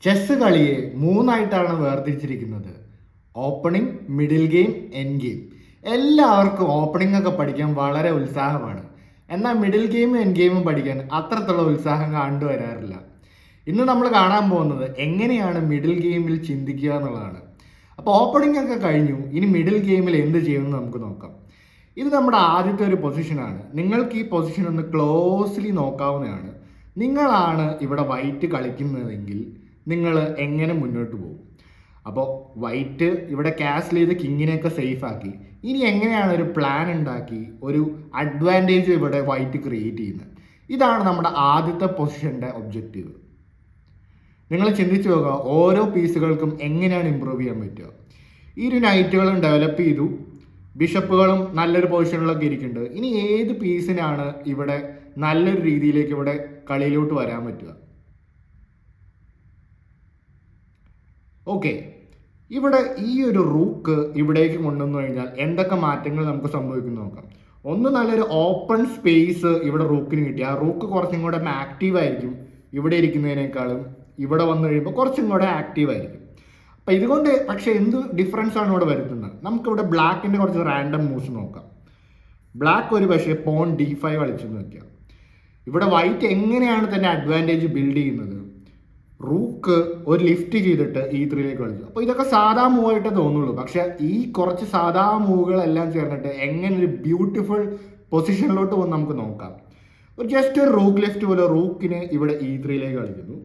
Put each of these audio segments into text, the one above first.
Chess കളിയെ മൂന്നായിട്ടാണ് വേർതിരിച്ചിരിക്കുന്നത്. Opening, middle game, end game. എല്ലാവർക്കും ഓപ്പണിംഗ് ഒക്കെ പഠിക്കാൻ വളരെ ഉത്സാഹമാണ്. എന്നാൽ മിഡിൽ ഗെയിമും എൻഡ് ഗെയിമും പഠിക്കാൻ അത്രത്തോളം ഉത്സാഹം കണ്ടുവരാറില്ല. ഇന്ന് നമ്മൾ കാണാൻ പോകുന്നത് എങ്ങനെയാണ് മിഡിൽ ഗെയിമിൽ ചിന്തിക്കുക എന്നുള്ളതാണ്. അപ്പോൾ ഓപ്പണിംഗ് ഒക്കെ കഴിഞ്ഞു, ഇനി മിഡിൽ ഗെയിമിൽ എന്ത് ചെയ്യുമെന്ന് നമുക്ക് നോക്കാം. ഇത് നമ്മുടെ ആദ്യത്തെ ഒരു പൊസിഷനാണ്. നിങ്ങൾക്ക് ഈ പൊസിഷൻ ഒന്ന് ക്ലോസ്ലി നോക്കാവുന്നതാണ്. നിങ്ങളാണ് ഇവിടെ വൈറ്റ് കളിക്കുന്നതെങ്കിൽ നിങ്ങൾ എങ്ങനെ മുന്നോട്ട് പോകും? അപ്പോൾ വൈറ്റ് ഇവിടെ കാസ്റ്റിൽ ചെയ്ത് കിങ്ങിനെയൊക്കെ സേഫ് ആക്കി. ഇനി എങ്ങനെയാണ് ഒരു പ്ലാൻ ഉണ്ടാക്കി ഒരു അഡ്വാൻറ്റേജ് ഇവിടെ വൈറ്റ് ക്രിയേറ്റ് ചെയ്യുന്നത്? ഇതാണ് നമ്മുടെ ആദ്യത്തെ പൊസിഷൻ്റെ ഒബ്ജക്റ്റീവ്. നിങ്ങൾ ചിന്തിച്ചു നോക്കുക, ഓരോ പീസുകൾക്കും എങ്ങനെയാണ് ഇമ്പ്രൂവ് ചെയ്യാൻ പറ്റുക. ഈ ഒരു നൈറ്റുകളും ഡെവലപ്പ് ചെയ്തു, ബിഷപ്പുകളും നല്ലൊരു പൊസിഷനിലൊക്കെ ഇരിക്കുന്നുണ്ട്. ഇനി ഏത് പീസിനാണ് ഇവിടെ നല്ലൊരു രീതിയിലേക്ക് ഇവിടെ കളിയിലോട്ട് വരാൻ പറ്റുക? ഓക്കെ, ഇവിടെ ഈ ഒരു റൂക്ക് ഇവിടേക്ക് കൊണ്ടുവന്നു കഴിഞ്ഞാൽ എന്തൊക്കെ മാറ്റങ്ങൾ നമുക്ക് സംഭവിക്കുന്നു നോക്കാം. ഒന്ന്, നല്ലൊരു ഓപ്പൺ സ്പേസ് ഇവിടെ റൂക്കിന് കിട്ടി. ആ റൂക്ക് കുറച്ചും കൂടെ ആക്റ്റീവ് ആയിരിക്കും ഇവിടെ ഇരിക്കുന്നതിനേക്കാളും. ഇവിടെ വന്നു കഴിയുമ്പോൾ കുറച്ചും കൂടെ ആക്റ്റീവ് ആയിരിക്കും. അപ്പം ഇതുകൊണ്ട് പക്ഷേ എന്ത് ഡിഫറൻസ് ആണ് ഇവിടെ വരുത്തുന്നത്? നമുക്കിവിടെ ബ്ലാക്കിൻ്റെ കുറച്ച് റാൻഡം മൂവ്സ് നോക്കാം. ബ്ലാക്ക് ഒരു പക്ഷേ പോൺ D5 കളിച്ചെന്ന് വെക്കാം. ഇവിടെ വൈറ്റ് എങ്ങനെയാണ് തന്നെ അഡ്വാൻറ്റേജ് ബിൽഡ് ചെയ്യുന്നത്? റൂക്ക് ഒരു ലിഫ്റ്റ് ചെയ്തിട്ട് E3 കളിച്ചു. അപ്പോൾ ഇതൊക്കെ സാധാ മൂവായിട്ടേ തോന്നുള്ളൂ. പക്ഷെ ഈ കുറച്ച് സാധാ മൂവുകളെല്ലാം ചേർന്നിട്ട് എങ്ങനെ ഒരു ബ്യൂട്ടിഫുൾ പൊസിഷനിലോട്ട് പോകുന്ന നമുക്ക് നോക്കാം. ഒരു ജസ്റ്റ് ഒരു റൂക്ക് ലിഫ്റ്റ് പോലെ റൂക്കിന് ഇവിടെ E3 കളിക്കുന്നു.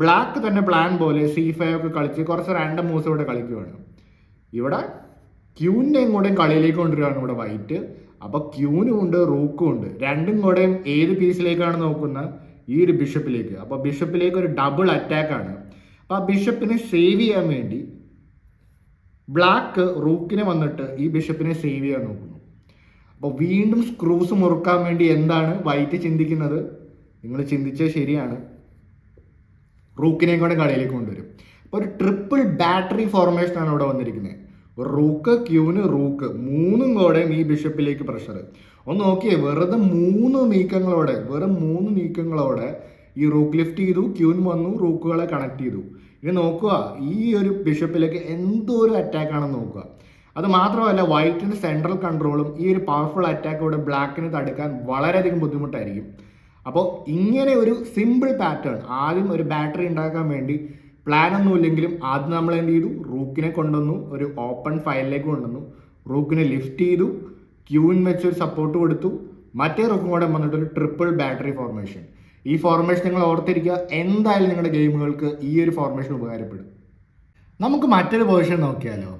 ബ്ലാക്ക് തന്നെ പ്ലാൻ പോലെ C5 ഒക്കെ കളിച്ച് കുറച്ച് റാൻഡം മൂവ്സ് ഇവിടെ കളിക്കുകയാണ്. ഇവിടെ ക്യൂവിൻ്റെയും കൂടെയും കളിയിലേക്ക് കൊണ്ടുവരികയാണ് ഇവിടെ വൈറ്റ്. അപ്പോൾ ക്യൂനും ഉണ്ട് റൂക്കും ഉണ്ട്. രണ്ടും കൂടെയും ഏത് പീസിലേക്കാണ് നോക്കുന്നത്? ഈ ഒരു ബിഷപ്പിലേക്ക്. അപ്പോൾ ബിഷപ്പിലേക്ക് ഒരു ഡബിൾ അറ്റാക്കാണ്. അപ്പോൾ ആ ബിഷപ്പിനെ സേവ് ചെയ്യാൻ വേണ്ടി ബ്ലാക്ക് റൂക്കിനെ വന്നിട്ട് ഈ ബിഷപ്പിനെ സേവ് ചെയ്യാൻ നോക്കുന്നു. അപ്പോൾ വീണ്ടും സ്ക്രൂസ് മുറുക്കാൻ വേണ്ടി എന്താണ് വൈറ്റ് ചിന്തിക്കുന്നത്? നിങ്ങൾ ചിന്തിച്ചത് ശരിയാണ്, റൂക്കിനെ കൂടെ കളിയിലേക്ക് കൊണ്ടുവരും. അപ്പോൾ ഒരു ട്രിപ്പിൾ ബാറ്ററി ഫോർമേഷനാണ് ഇവിടെ വന്നിരിക്കുന്നത്. റൂക്ക്, ക്യൂന്, റൂക്ക് മൂന്നും കൂടെ ഈ ബിഷപ്പിലേക്ക് പ്രഷർ. ഒന്ന് നോക്കിയേ, വെറും മൂന്ന് നീക്കങ്ങളോടെ ഈ റൂക്ക് ലിഫ്റ്റ് ചെയ്തു, ക്യൂൻ വന്നു, റൂക്കുകളെ കണക്ട് ചെയ്തു. ഇനി നോക്കുക, ഈ ഒരു ബിഷപ്പിലേക്ക് എന്തോ ഒരു അറ്റാക്കാണെന്ന് നോക്കുക. അത് മാത്രമല്ല വൈറ്റിൻ്റെ സെൻട്രൽ കൺട്രോളും ഈ ഒരു പവർഫുൾ അറ്റാക്ക് ഇവിടെ ബ്ലാക്കിന് തടുക്കാൻ വളരെയധികം ബുദ്ധിമുട്ടായിരിക്കും. അപ്പോൾ ഇങ്ങനെ ഒരു സിമ്പിൾ പാറ്റേൺ, ആദ്യം ഒരു ബാറ്ററി ഉണ്ടാക്കാൻ വേണ്ടി പ്ലാൻ ഒന്നും ഇല്ലെങ്കിലും ആദ്യം നമ്മൾ എന്ത് ചെയ്തു? റൂക്കിനെ കൊണ്ടുവന്നു, ഒരു ഓപ്പൺ ഫയലിലേക്ക് കൊണ്ടുവന്നു, റൂക്കിനെ ലിഫ്റ്റ് ചെയ്തു, ക്യൂവിൻ വെച്ച് ഒരു സപ്പോർട്ട് കൊടുത്തു, മറ്റേ റൂക്കും കൂടെ വന്നിട്ട് ഒരു ട്രിപ്പിൾ ബാറ്ററി ഫോർമേഷൻ. ഈ ഫോർമേഷൻ നിങ്ങൾ ഓർത്തിരിക്കുക, എന്തായാലും നിങ്ങളുടെ ഗെയിമുകൾക്ക് ഈ ഒരു ഫോർമേഷൻ ഉപകാരപ്പെടും. നമുക്ക് മറ്റൊരു പൊസിഷൻ നോക്കിയാലോ.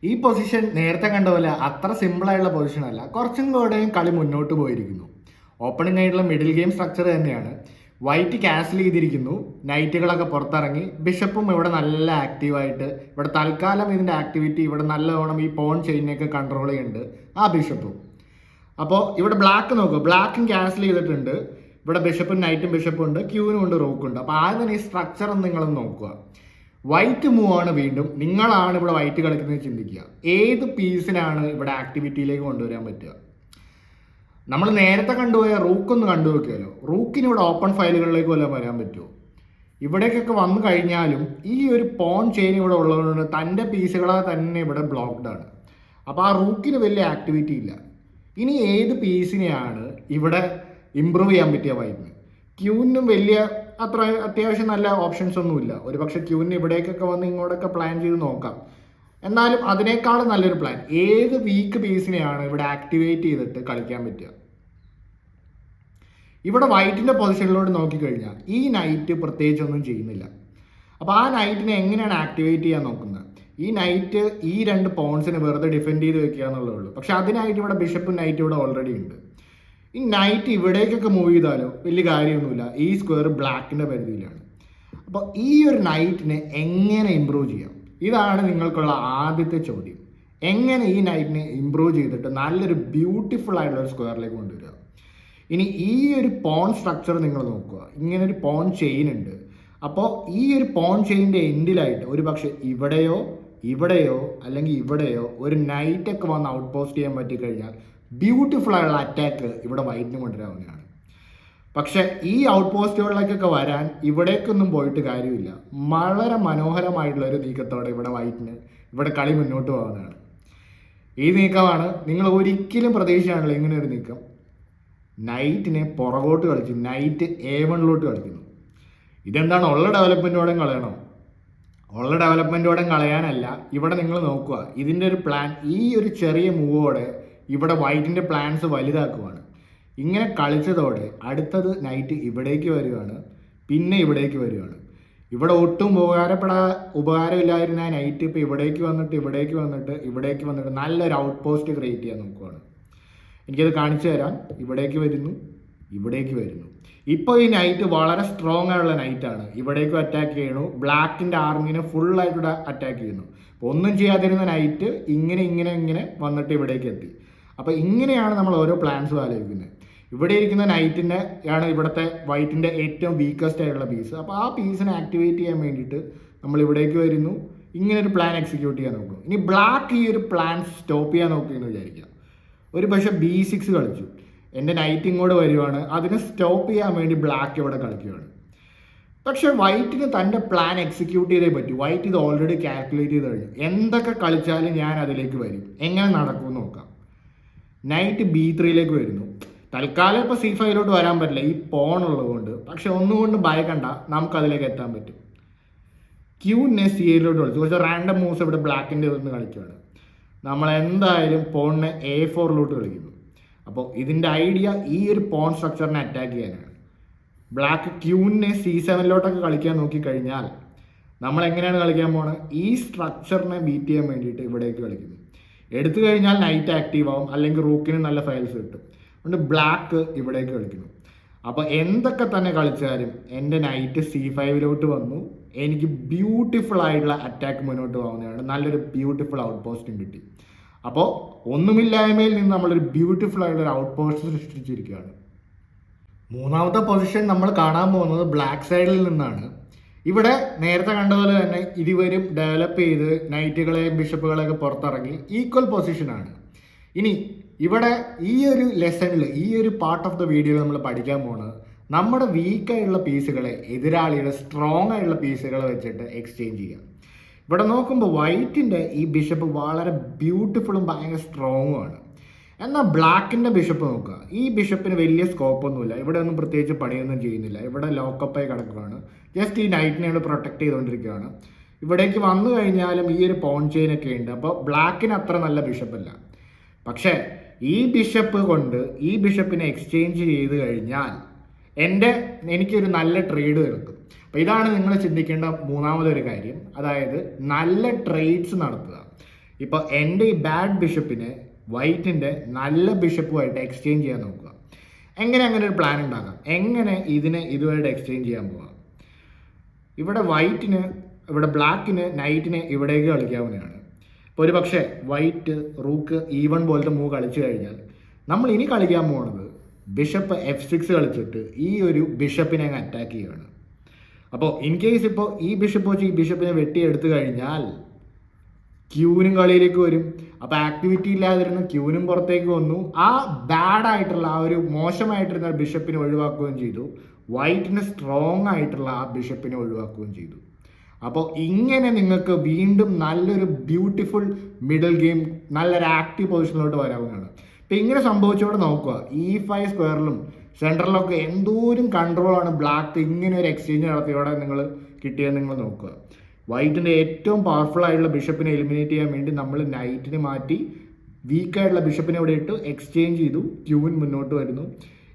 ഈ പൊസിഷൻ നേരത്തെ കണ്ട പോലെ അത്ര സിമ്പിളായിട്ടുള്ള പൊസിഷൻ അല്ല, കുറച്ചും കൂടെയും കളി മുന്നോട്ട് പോയിരിക്കുന്നു. ഓപ്പണിംഗ് ആയിട്ടുള്ള മിഡിൽ ഗെയിം സ്ട്രക്ചർ തന്നെയാണ്. വൈറ്റ് ക്യാൻസൽ ചെയ്തിരിക്കുന്നു, നൈറ്റുകളൊക്കെ പുറത്തിറങ്ങി, ബിഷപ്പും ഇവിടെ നല്ല ആക്റ്റീവായിട്ട് ഇവിടെ തൽക്കാലം ഇതിൻ്റെ ആക്ടിവിറ്റി ഇവിടെ നല്ലവണ്ണം ഈ പോൺ ചെയിനൊക്കെ കൺട്രോൾ ചെയ്യുന്നുണ്ട് ആ ബിഷപ്പും. അപ്പോൾ ഇവിടെ ബ്ലാക്ക് നോക്കുക, ബ്ലാക്കും ക്യാൻസൽ ചെയ്തിട്ടുണ്ട്. ഇവിടെ ബിഷപ്പും ബിഷപ്പും ഉണ്ട്, ക്യൂനും ഉണ്ട്, റൂക്കും ഉണ്ട്. അപ്പോൾ ആദ്യം തന്നെ ഈ സ്ട്രക്ചർ നിങ്ങളൊന്ന് നോക്കുക. വൈറ്റ് മൂവ് ആണ്, വീണ്ടും നിങ്ങളാണ് ഇവിടെ വൈറ്റ് കളിക്കുന്നത് ചിന്തിക്കുക. ഏത് പീസിനാണ് ഇവിടെ ആക്ടിവിറ്റിയിലേക്ക് കൊണ്ടുവരാൻ പറ്റുക? നമ്മൾ നേരത്തെ കണ്ടുപോയ റൂക്കൊന്ന് കണ്ടു നോക്കിയാലോ. റൂക്കിന് ഇവിടെ ഓപ്പൺ ഫയലുകളിലേക്ക് വല്ലതും വരാൻ പറ്റുമോ? ഇവിടേക്കൊക്കെ വന്നു കഴിഞ്ഞാലും ഈ ഒരു പോൺ ചെയിൻ ഇവിടെ ഉള്ളതുകൊണ്ട് തൻ്റെ പീസുകളെ തന്നെ ഇവിടെ ബ്ലോക്ക്ഡ് ആണ്. അപ്പോൾ ആ റൂക്കിന് വലിയ ആക്ടിവിറ്റി ഇല്ല. ഇനി ഏത് പീസിനെയാണ് ഇവിടെ ഇമ്പ്രൂവ് ചെയ്യാൻ പറ്റിയ വൈറ്റിന്? ക്യൂവിനും വലിയ അത്ര അത്യാവശ്യം നല്ല ഓപ്ഷൻസ് ഒന്നുമില്ല. ഒരു പക്ഷേ ക്യൂവിന് ഇവിടേക്കൊക്കെ വന്ന് ഇങ്ങോട്ടൊക്കെ പ്ലാൻ ചെയ്ത് നോക്കാം. എന്നാലും അതിനേക്കാളും നല്ലൊരു പ്ലാൻ, ഏത് വീക്ക് പീസിനെയാണ് ഇവിടെ ആക്ടിവേറ്റ് ചെയ്തിട്ട് കളിക്കാൻ പറ്റുക? ഇവിടെ വൈറ്റിൻ്റെ പൊസിഷനിലോട്ട് നോക്കിക്കഴിഞ്ഞാൽ ഈ നൈറ്റ് പ്രത്യേകിച്ചൊന്നും ചെയ്യുന്നില്ല. അപ്പോൾ ആ നൈറ്റിനെ എങ്ങനെയാണ് ആക്ടിവേറ്റ് ചെയ്യാൻ നോക്കുന്നത്? ഈ നൈറ്റ് ഈ രണ്ട് പോൺസിനെ വെറുതെ ഡിഫെൻഡ് ചെയ്ത് വെക്കുക എന്നുള്ളതേ ഉള്ളൂ. പക്ഷെ അതിനായിട്ട് ഇവിടെ ബിഷപ്പും നൈറ്റ് ഇവിടെ ഓൾറെഡി ഉണ്ട്. ഈ നൈറ്റ് ഇവിടേക്കൊക്കെ മൂവ് ചെയ്താലോ വലിയ കാര്യമൊന്നുമില്ല, ഈ സ്ക്വയർ ബ്ലാക്കിൻ്റെ പരിധിയിലാണ്. അപ്പോൾ ഈ ഒരു നൈറ്റിനെ എങ്ങനെ ഇമ്പ്രൂവ് ചെയ്യാം? ഇതാണ് നിങ്ങൾക്കുള്ള ആദ്യത്തെ ചോദ്യം. എങ്ങനെ ഈ നൈറ്റിനെ ഇമ്പ്രൂവ് ചെയ്തിട്ട് നല്ലൊരു ബ്യൂട്ടിഫുൾ ആയിട്ടുള്ള ഒരു സ്ക്വയറിലേക്ക് കൊണ്ടുവരിക? ഇനി ഈ ഒരു പോൺ സ്ട്രക്ചർ നിങ്ങൾ നോക്കുക, ഇങ്ങനെ ഒരു പോൺ ചെയിൻ ഉണ്ട്. അപ്പോൾ ഈ ഒരു പോൺ ചെയിൻ്റെ എൻഡിലായിട്ട് ഒരു പക്ഷേ ഇവിടെയോ അല്ലെങ്കിൽ ഇവിടെയോ ഒരു നൈറ്റൊക്കെ വന്ന് ഔട്ട് പോസ്റ്റ് ചെയ്യാൻ പറ്റിക്കഴിഞ്ഞാൽ ബ്യൂട്ടിഫുൾ ആയിട്ടുള്ള അറ്റാക്ക് ഇവിടെ വൈറ്റിന് കൊണ്ടുവരാവുന്നതാണ്. പക്ഷെ ഈ ഔട്ട് പോസ്റ്റുകളിലേക്കൊക്കെ വരാൻ ഇവിടേക്കൊന്നും പോയിട്ട് കാര്യമില്ല. വളരെ മനോഹരമായിട്ടുള്ള ഒരു നീക്കത്തോടെ ഇവിടെ വൈറ്റിന് ഇവിടെ കളി മുന്നോട്ട് പോകുന്നതാണ്. ഈ നീക്കമാണ് നിങ്ങൾ ഒരിക്കലും പ്രതീക്ഷിച്ചാണല്ലോ ഇങ്ങനെ ഒരു നീക്കം. നൈറ്റിനെ പുറകോട്ട് കളിച്ചു, നൈറ്റ് A1 കളിക്കുന്നു. ഇതെന്താണ്, ഉള്ള ഡെവലപ്മെൻറ്റോടെ കളയണോ? ഉള്ള ഡെവലപ്മെൻറ്റോടെ കളയാനല്ല. ഇവിടെ നിങ്ങൾ നോക്കുക, ഇതിൻ്റെ ഒരു പ്ലാൻ, ഈ ഒരു ചെറിയ മൂവോടെ ഇവിടെ വൈറ്റിൻ്റെ പ്ലാൻസ് വലുതാക്കുവാണ്. ഇങ്ങനെ കളിച്ചതോടെ അടുത്തത് നൈറ്റ് ഇവിടേക്ക് വരികയാണ്, പിന്നെ ഇവിടേക്ക് വരികയാണ്. ഇവിടെ ഒട്ടും ഉപകാരമില്ലായിരുന്ന നൈറ്റ് ഇപ്പോൾ ഇവിടേക്ക് വന്നിട്ട് നല്ലൊരു ഔട്ട് പോസ്റ്റ് ക്രിയേറ്റ് ചെയ്യാൻ നോക്കുവാണ്. എനിക്കത് കാണിച്ചു തരാം. ഇവിടേക്ക് വരുന്നു. ഇപ്പോൾ ഈ നൈറ്റ് വളരെ സ്ട്രോങ് ആയുള്ള നൈറ്റാണ്. ഇവിടേക്കും അറ്റാക്ക് ചെയ്യണു, ബ്ലാക്കിൻ്റെ ആർമീനെ ഫുള്ളായിട്ട് അറ്റാക്ക് ചെയ്യുന്നു. അപ്പോൾ ഒന്നും ചെയ്യാതിരുന്ന നൈറ്റ് ഇങ്ങനെ വന്നിട്ട് ഇവിടേക്ക് എത്തി. അപ്പോൾ ഇങ്ങനെയാണ് നമ്മൾ ഓരോ പ്ലാൻസും ആലോചിക്കുന്നത്. ഇവിടെ ഇരിക്കുന്ന നൈറ്റിൻ്റെ ആണ് ഇവിടുത്തെ വൈറ്റിൻ്റെ ഏറ്റവും വീക്കസ്റ്റ് ആയിട്ടുള്ള പീസ്. അപ്പോൾ ആ പീസിനെ ആക്ടിവേറ്റ് ചെയ്യാൻ വേണ്ടിയിട്ട് നമ്മൾ ഇവിടേക്ക് വരുന്നു, ഇങ്ങനെ ഒരു പ്ലാൻ എക്സിക്യൂട്ട് ചെയ്യാൻ നോക്കും. ഇനി ബ്ലാക്ക് ഈ ഒരു പ്ലാൻ സ്റ്റോപ്പ് ചെയ്യാൻ നോക്കിയെന്ന് വിചാരിക്കാം. ഒരു പക്ഷേ B6 കളിച്ചു, എൻ്റെ നൈറ്റ് ഇങ്ങോട്ട് വരുവാണ്, അതിനെ സ്റ്റോപ്പ് ചെയ്യാൻ വേണ്ടി ബ്ലാക്ക് ഇവിടെ കളിക്കുകയാണ്. പക്ഷേ വൈറ്റിന് തൻ്റെ പ്ലാൻ എക്സിക്യൂട്ട് ചെയ്തേ പറ്റൂ. വൈറ്റ് ഇത് ഓൾറെഡി കാൽക്കുലേറ്റ് ചെയ്ത് കഴിഞ്ഞു. എന്തൊക്കെ കളിച്ചാലും ഞാൻ അതിലേക്ക് വരും, എങ്ങനെ നടക്കുമെന്ന് നോക്കാം. നൈറ്റ് B3 വരുന്നു. തൽക്കാലം ഇപ്പോൾ C5 വരാൻ പറ്റില്ല, ഈ പോൺ ഉള്ളതുകൊണ്ട്. പക്ഷെ ഒന്നുകൊണ്ടും ഭയക്കണ്ട, നമുക്കതിലേക്ക് എത്താൻ പറ്റും. ക്യൂവിനെ C8 കളിച്ചു. കുറച്ച് റാൻഡം മൂവ്സ് ഇവിടെ ബ്ലാക്കിൻ്റെ ഒന്ന് കളിക്കുകയാണ്. നമ്മൾ എന്തായാലും പോണിനെ A4 കളിക്കുന്നു. അപ്പോൾ ഇതിൻ്റെ ഐഡിയ ഈ ഒരു പോൺ സ്ട്രക്ചറിനെ അറ്റാക്ക് ചെയ്യാനാണ്. ബ്ലാക്ക് ക്യൂവിനെ C7 കളിക്കാൻ നോക്കിക്കഴിഞ്ഞാൽ നമ്മൾ എങ്ങനെയാണ് കളിക്കാൻ പോകുന്നത്? ഈ സ്ട്രക്ചറിനെ ബീറ്റ് ചെയ്യാൻ വേണ്ടിയിട്ട് ഇവിടേക്ക് കളിക്കുന്നു. എടുത്തു കഴിഞ്ഞാൽ നൈറ്റ് ആക്റ്റീവ് ആവും, അല്ലെങ്കിൽ റൂക്കിന് നല്ല ഫയൽസ് കിട്ടും. അതുകൊണ്ട് ബ്ലാക്ക് ഇവിടേക്ക് കളിക്കുന്നു. അപ്പോൾ എന്തൊക്കെ തന്നെ കളിച്ചാലും എൻ്റെ നൈറ്റ് C5 വന്നു. എനിക്ക് ബ്യൂട്ടിഫുൾ ആയിട്ടുള്ള അറ്റാക്ക് മുന്നോട്ട് പോകുന്നതാണ്. നല്ലൊരു ബ്യൂട്ടിഫുൾ ഔട്ട് പോസ്റ്റും കിട്ടി. അപ്പോൾ ഒന്നുമില്ലായ്മയിൽ നിന്ന് നമ്മളൊരു ബ്യൂട്ടിഫുൾ ആയിട്ടുള്ള ഔട്ട് പോസ്റ്റ് സൃഷ്ടിച്ചിരിക്കുകയാണ്. മൂന്നാമത്തെ പൊസിഷൻ നമ്മൾ കാണാൻ പോകുന്നത് ബ്ലാക്ക് സൈഡിൽ നിന്നാണ്. ഇവിടെ നേരത്തെ കണ്ടതുപോലെ തന്നെ ഇരുവരും ഡെവലപ്പ് ചെയ്ത് നൈറ്റുകളെയും ബിഷപ്പുകളെയൊക്കെ പുറത്തിറങ്ങി ഈക്വൽ പൊസിഷനാണ്. ഇനി ഇവിടെ ഈ ഒരു ലെസണിൽ, ഈ ഒരു പാർട്ട് ഓഫ് ദ വീഡിയോയിൽ നമ്മൾ പഠിക്കാൻ പോകുന്നത് നമ്മുടെ വീക്കായിട്ടുള്ള പീസുകളെ എതിരാളിയുടെ സ്ട്രോങ് ആയിട്ടുള്ള പീസുകളെ വെച്ചിട്ട് എക്സ്ചേഞ്ച് ചെയ്യാം. ഇവിടെ നോക്കുമ്പോൾ വൈറ്റിൻ്റെ ഈ ബിഷപ്പ് വളരെ ബ്യൂട്ടിഫുള്ളും ഭയങ്കര സ്ട്രോങ്ങുമാണ്. എന്നാൽ ബ്ലാക്കിൻ്റെ ബിഷപ്പ് നോക്കുക, ഈ ബിഷപ്പിന് വലിയ സ്കോപ്പൊന്നുമില്ല. ഇവിടെ ഒന്നും പ്രത്യേകിച്ച് പണിയൊന്നും ചെയ്യുന്നില്ല. ഇവിടെ ലോക്കപ്പായി കിടക്കുകയാണ്. ജസ്റ്റ് ഈ നൈറ്റിനെ പ്രൊട്ടക്ട് ചെയ്തുകൊണ്ടിരിക്കുകയാണ്. ഇവിടേക്ക് വന്നു കഴിഞ്ഞാലും ഈ ഒരു പോൺ ചെയിനൊക്കെ ഉണ്ട്. അപ്പോൾ ബ്ലാക്കിന് അത്ര നല്ല ബിഷപ്പല്ല. പക്ഷേ ഈ ബിഷപ്പ് കൊണ്ട് ഈ ബിഷപ്പിനെ എക്സ്ചേഞ്ച് ചെയ്ത് കഴിഞ്ഞാൽ എനിക്കൊരു നല്ല ട്രേഡ് കിട്ടും. അപ്പോൾ ഇതാണ് നിങ്ങൾ ചിന്തിക്കേണ്ട മൂന്നാമതൊരു കാര്യം, അതായത് നല്ല ട്രേഡ്സ് നടത്തുക. ഇപ്പോൾ എൻ്റെ ഈ ബാഡ് ബിഷപ്പിനെ വൈറ്റിൻ്റെ നല്ല ബിഷപ്പുമായിട്ട് എക്സ്ചേഞ്ച് ചെയ്യാൻ നോക്കുക. അങ്ങനെ ഒരു പ്ലാൻ ഉണ്ടാക്കാം. എങ്ങനെ ഇതിനെ ഇതുമായിട്ട് എക്സ്ചേഞ്ച് ചെയ്യാൻ പോകാം? ഇവിടെ ബ്ലാക്കിന് നൈറ്റിനെ ഇവിടേക്ക് കളിക്കാവുന്നതാണ്. ഇപ്പോൾ ഒരു പക്ഷേ വൈറ്റ് റൂക്ക് E1 പോലത്തെ മൂവ് കളിച്ചു കഴിഞ്ഞാൽ നമ്മൾ ഇനി കളിക്കാൻ പോകുന്നത് ബിഷപ്പ് F6 കളിച്ചിട്ട് ഈ ഒരു ബിഷപ്പിനെ അങ്ങ് അറ്റാക്ക് ചെയ്യുകയാണ്. അപ്പോൾ ഇൻ കേസ് ഇപ്പോൾ ഈ ബിഷപ്പ് വെച്ച് ഈ ബിഷപ്പിനെ വെട്ടിയെടുത്തു കഴിഞ്ഞാൽ ക്യൂവിനും കളിയിലേക്ക് വരും. അപ്പോൾ ആക്ടിവിറ്റി ഇല്ലാതിരുന്ന ക്യൂവിനും പുറത്തേക്ക് വന്നു. ആ ബാഡായിട്ടുള്ള ആ ഒരു മോശമായിട്ടിരുന്ന ബിഷപ്പിനെ ഒഴിവാക്കുകയും ചെയ്തു. വൈറ്റിന് സ്ട്രോങ് ആയിട്ടുള്ള ആ ബിഷപ്പിനെ ഒഴിവാക്കുകയും ചെയ്തു. അപ്പോൾ ഇങ്ങനെ നിങ്ങൾക്ക് വീണ്ടും നല്ലൊരു ബ്യൂട്ടിഫുൾ മിഡിൽ ഗെയിം, നല്ലൊരു ആക്റ്റീവ് പൊസിഷനിലോട്ട് വരാവുന്നതാണ്. ഇപ്പം ഇങ്ങനെ സംഭവിച്ചോടെ നോക്കുക, E5 സ്ക്വയറിലും സെൻട്രലിലൊക്കെ എന്തോരം കൺട്രോളാണ് ബ്ലാക്ക് ഇങ്ങനെ ഒരു എക്സ്ചേഞ്ച് നടത്തിയോടെ നിങ്ങൾ കിട്ടിയെന്ന് നിങ്ങൾ നോക്കുക. വൈറ്റിൻ്റെ ഏറ്റവും പവർഫുൾ ആയിട്ടുള്ള ബിഷപ്പിനെ എലിമിനേറ്റ് ചെയ്യാൻ വേണ്ടി നമ്മൾ നൈറ്റിനെ മാറ്റി വീക്കായിട്ടുള്ള ബിഷപ്പിനെ ഇവിടെ ഇട്ട് എക്സ്ചേഞ്ച് ചെയ്തു. ക്യൂവിൻ മുന്നോട്ട് വരുന്നു.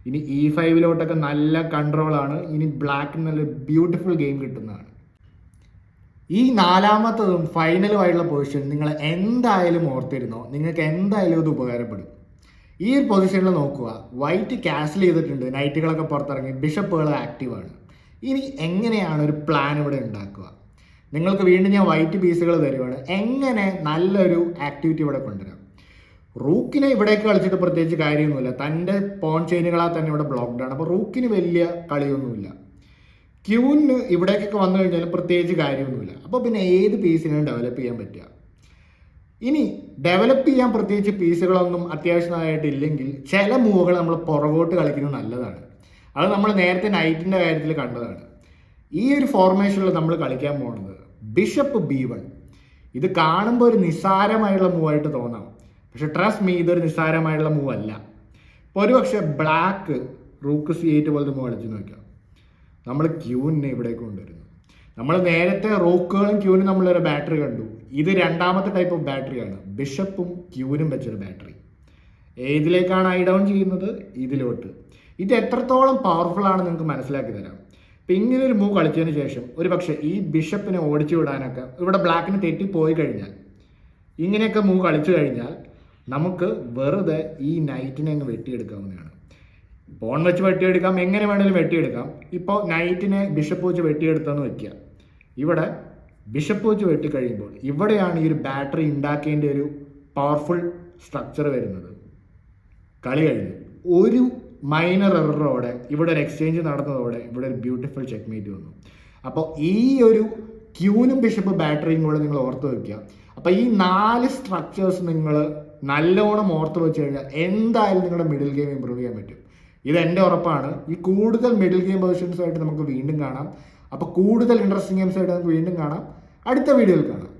ഇനി E5 നല്ല കൺട്രോളാണ്. ഇനി ബ്ലാക്കിന് നല്ല ബ്യൂട്ടിഫുൾ ഗെയിം കിട്ടുന്നതാണ്. ഈ നാലാമത്തതും ഫൈനലുമായിട്ടുള്ള പൊസിഷൻ നിങ്ങൾ എന്തായാലും ഓർത്തിരുന്നോ, നിങ്ങൾക്ക് എന്തായാലും ഇത് ഉപകാരപ്പെടും. ഈ ഒരു പൊസിഷനിൽ നോക്കുക, വൈറ്റ് ക്യാൻസൽ ചെയ്തിട്ടുണ്ട്, നൈറ്റുകളൊക്കെ പുറത്തിറങ്ങി, ബിഷപ്പുകൾ ആക്റ്റീവാണ്. ഇനി എങ്ങനെയാണ് ഒരു പ്ലാൻ ഇവിടെ ഉണ്ടാക്കുക? നിങ്ങൾക്ക് വീണ്ടും ഞാൻ വൈറ്റ് പീസുകൾ തരുവാണ്, എങ്ങനെ നല്ലൊരു ആക്ടിവിറ്റി ഇവിടെ കൊണ്ടുവരാം. റൂക്കിനെ ഇവിടേക്ക് കളിച്ചിട്ട് പ്രത്യേകിച്ച് കാര്യമൊന്നുമില്ല, തൻ്റെ പോൺ ചെയിനുകളാൽ തന്നെ ഇവിടെ ബ്ലോക്ക്ഡ് ആണ്. അപ്പോൾ റൂക്കിന് വലിയ കളിയൊന്നുമില്ല. ക്യൂവിന് ഇവിടേക്കൊക്കെ വന്നു കഴിഞ്ഞാൽ പ്രത്യേകിച്ച് കാര്യമൊന്നുമില്ല. അപ്പോൾ പിന്നെ ഏത് പീസിനാണ് ഡെവലപ്പ് ചെയ്യാൻ പറ്റുക? ഇനി ഡെവലപ്പ് ചെയ്യാൻ പ്രത്യേകിച്ച് പീസുകളൊന്നും അത്യാവശ്യമായിട്ടില്ലെങ്കിൽ ചില മൂവുകൾ നമ്മൾ പുറകോട്ട് കളിക്കുന്നത് നല്ലതാണ്. അത് നമ്മൾ നേരത്തെ നൈറ്റിൻ്റെ കാര്യത്തിൽ കണ്ടതാണ്. ഈ ഒരു ഫോർമേഷനിൽ നമ്മൾ കളിക്കാൻ പോകുന്നത് ബിഷപ്പ് B1. ഇത് കാണുമ്പോൾ ഒരു നിസ്സാരമായുള്ള മൂവായിട്ട് തോന്നാം, പക്ഷെ ട്രസ്റ്റ് മീ, ഇതൊരു നിസ്സാരമായുള്ള മൂവ് അല്ല. ഇപ്പോൾ ഒരുപക്ഷെ ബ്ലാക്ക് റൂക്ക് C8 പോലത്തെ മൂവ് കളിച്ച് നോക്കാം. നമ്മൾ ക്യൂവിനെ ഇവിടേക്ക് കൊണ്ടുവരുന്നു. നമ്മൾ നേരത്തെ റോക്കുകളും ക്യൂവിനും നമ്മളൊരു ബാറ്ററി കണ്ടു. ഇത് രണ്ടാമത്തെ ടൈപ്പ് ഓഫ് ബാറ്ററിയാണ്, ബിഷപ്പും ക്യൂവിനും വെച്ചൊരു ബാറ്ററി. ഏതിലേക്കാണ് ഐ ഡൗൺ ചെയ്യുന്നത്? ഇതിലോട്ട്. ഇത് എത്രത്തോളം പവർഫുൾ ആണ് നിങ്ങൾക്ക് മനസ്സിലാക്കി തരാം. ഇപ്പം ഇങ്ങനെ ഒരു മൂവ് കളിച്ചതിന് ശേഷം ഒരു പക്ഷേ ഈ ബിഷപ്പിനെ ഓടിച്ചു വിടാനൊക്കെ ഇവിടെ ബ്ലാക്കിന് തെറ്റിപ്പോയി കഴിഞ്ഞാൽ, ഇങ്ങനെയൊക്കെ മൂവ് കളിച്ചു കഴിഞ്ഞാൽ നമുക്ക് വെറുതെ ഈ നൈറ്റിനെ അങ്ങ് വെട്ടിയെടുക്കാവുന്നതാണ്. പോൺ വെച്ച് വെട്ടിയെടുക്കാം, എങ്ങനെ വേണമെങ്കിലും വെട്ടിയെടുക്കാം. ഇപ്പോൾ നൈറ്റിനെ ബിഷപ്പ് വെച്ച് വെട്ടിയെടുത്തെന്ന് വയ്ക്കുക. ഇവിടെ ബിഷപ്പ് വെച്ച് വെട്ടിക്കഴിയുമ്പോൾ ഇവിടെയാണ് ഈ ഒരു ബാറ്ററി ഉണ്ടാക്കേണ്ട ഒരു പവർഫുൾ സ്ട്രക്ചർ വരുന്നത്. കളി കഴിഞ്ഞു. ഒരു മൈനർ എററോടെ ഇവിടെ ഒരു എക്സ്ചേഞ്ച് നടന്നതോടെ ഇവിടെ ഒരു ബ്യൂട്ടിഫുൾ ചെക്ക്മേറ്റ് വന്നു. അപ്പോൾ ഈ ഒരു ക്യൂനും ബിഷപ്പ് ബാറ്ററിയും കൂടെ നിങ്ങൾ ഓർത്ത് വയ്ക്കുക. അപ്പോൾ ഈ 4 സ്ട്രക്ചേഴ്സ് നിങ്ങൾ നല്ലോണം ഓർത്ത് വെച്ച് കഴിഞ്ഞാൽ എന്തായാലും നിങ്ങളുടെ മിഡിൽ ഗെയിം ഇമ്പ്രൂവ് ചെയ്യാൻ പറ്റും. ഇത് എൻ്റെ ഉറപ്പാണ്. ഈ കൂടുതൽ മിഡിൽ ഗെയിം വേർഷൻസ് ആയിട്ട് നമുക്ക് വീണ്ടും കാണാം. അപ്പോൾ കൂടുതൽ ഇൻട്രസ്റ്റിംഗ് ഗെയിംസ് ആയിട്ട് നമുക്ക് വീണ്ടും കാണാം. അടുത്ത വീഡിയോയിൽ കാണാം.